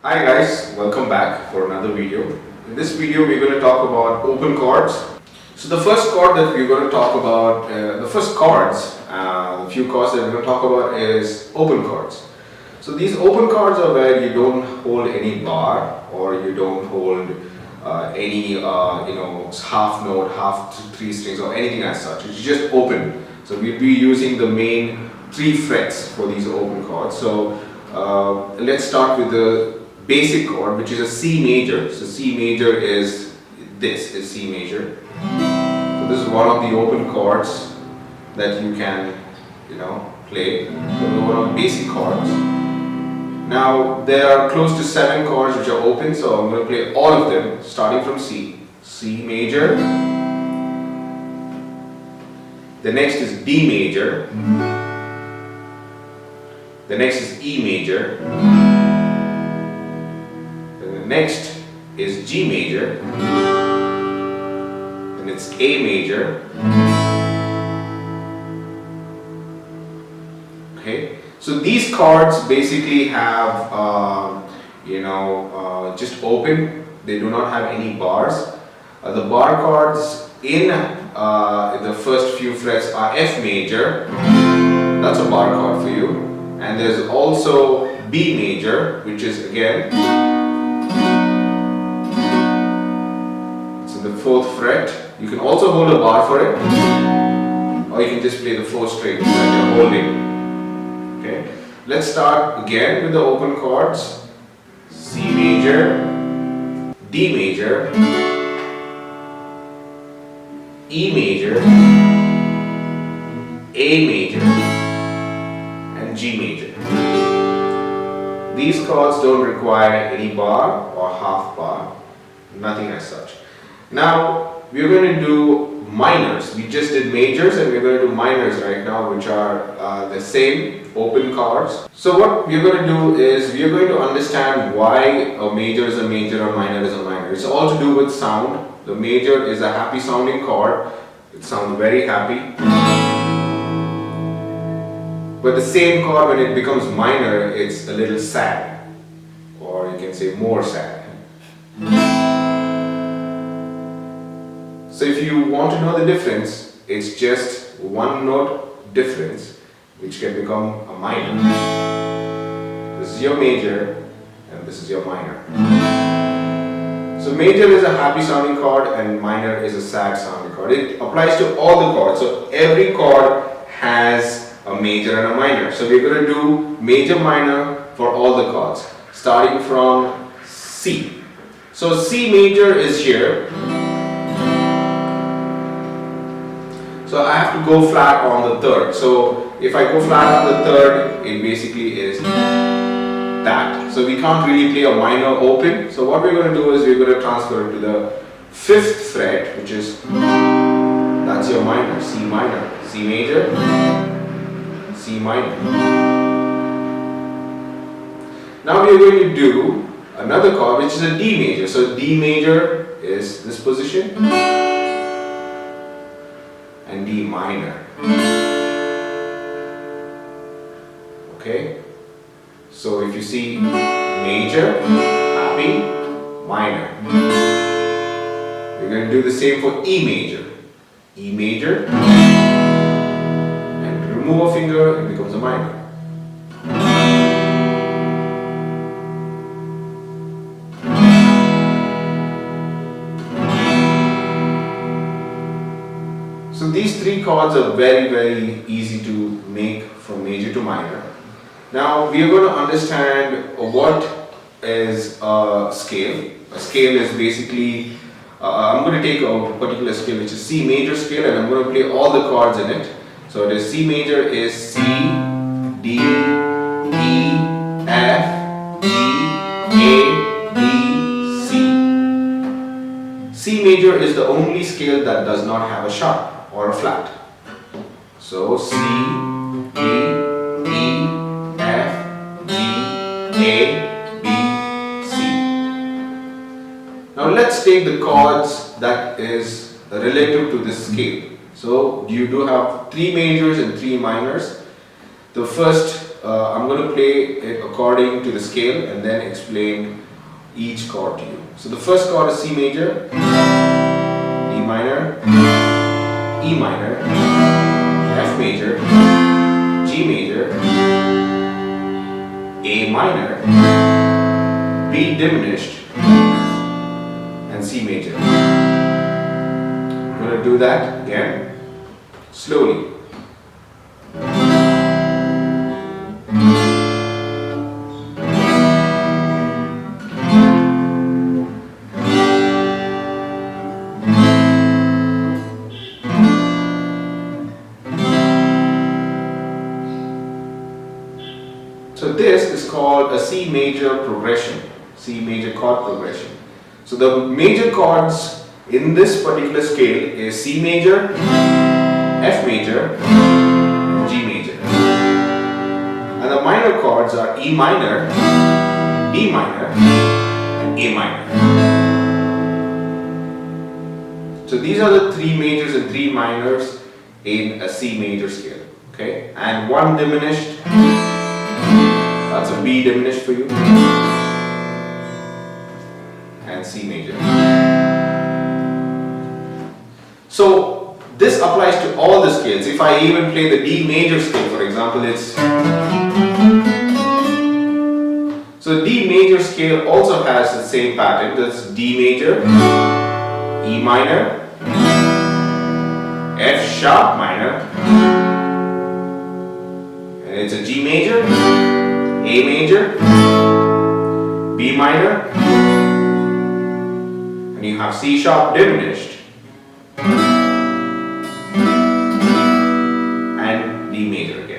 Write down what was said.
Hi guys, welcome back for another video. In this video we're going to talk about open chords. So the first chord that we're going to talk about, the few chords that we're going to talk about is open chords. So these open chords are where you don't hold any bar or you don't hold any half note, three strings or anything as such. It's just open. So we'll be using the main 3 frets for these open chords. So let's start with the basic chord, which is a C major. So C major is C major. So this is one of the open chords that you can play. So one of the basic chords. Now there are close to 7 chords which are open, so I'm going to play all of them starting from C. C major. The next is D major. The next is E major. The next is G major. Then it's A major. Okay, so these chords basically have just open. They do not have any bars. The bar chords in the first few frets are F major. That's a bar chord for you. And there's also B major, which is again, it's in the 4th fret. You can also hold a bar for it, or you can just play the 4 strings that you're holding. Okay, let's start again with the open chords. C major, D major, E major, A major, and G major. These chords don't require any bar or half bar, nothing as such. Now we're going to do minors. We just did majors and we're going to do minors right now, which are the same open chords. So what we're going to do is we're going to understand why a major is a major, a minor is a minor. It's all to do with sound. The major is a happy sounding chord. It sounds very happy. But the same chord, when it becomes minor, it's a little sad, or you can say more sad. So if you want to know the difference, it's just one note difference which can become a minor. This is your major and this is your minor. So major is a happy sounding chord and minor is a sad sounding chord. It applies to all the chords. So every chord has a major and a minor. So we're going to do major minor for all the chords, starting from C. So C major is here. So I have to go flat on the 3rd. So if I go flat on the 3rd, it basically is that. So we can't really play a minor open. So what we're going to do is we're going to transfer it to the 5th fret, which is, that's your minor, C minor, C major, C minor. Now we are going to do another chord which is a D major. So D major is this position and D minor. Okay, so if you see major, happy, minor. We're going to do the same for E major. E major, and remove a finger, it becomes a minor. So these 3 chords are very, very easy to make from major to minor. Now we are going to understand what is a scale. A scale is basically, I'm going to take a particular scale which is C major scale and I'm going to play all the chords in it. So the C major is C, D, E, F, G, A, B, C. C major is the only scale that does not have a sharp or a flat. So C, D, E, F, G, A, B, C. Now let's take the chords that is relative to this scale. So you do have 3 majors and 3 minors. The first I'm going to play it according to the scale and then explain each chord to you. So the first chord is C major, D minor, E minor, F major, G major, A minor, B diminished, and C major. I'm going to do that again, slowly. So this is called a C major progression, C major chord progression. So the major chords in this particular scale is C major, F major, and G major. And the minor chords are E minor, D minor, and A minor. So these are the three majors and three minors in a C major scale. Okay, and one diminished. That's a B diminished for you, and C major. So this applies to all the scales. If I even play the D major scale, for example, so D major scale also has the same pattern. That's D major, E minor, F sharp minor, and it's a G major, A major, B minor, and you have C sharp diminished, and D major again.